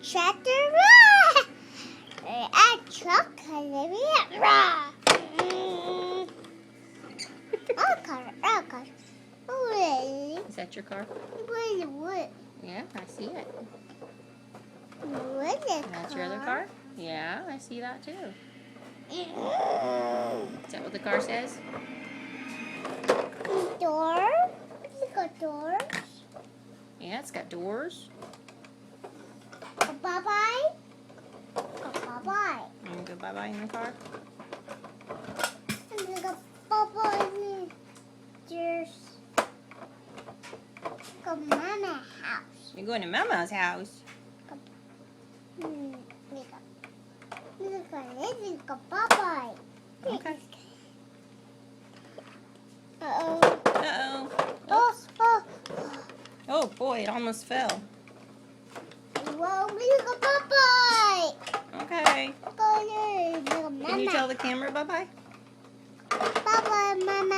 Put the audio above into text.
tractor. A truck. A car. Oh, really? Is that your car? What? Yeah, I see it. What is That's your other car? Yeah, I see that too. Is that what the car says? Door? It's got doors. Yeah, it's got doors. Bye-bye. Bye-bye. You want to go bye-bye in the car? And there's a bye-bye. There's a mama house. You're going to Mama's house. This is a bye-bye. Okay. Uh-oh. Uh-oh. Oh. Oh, boy, it almost fell. Whoa, this is a bye-bye. Okay. Go there. Can you tell the camera bye-bye? Bye-bye, Mama.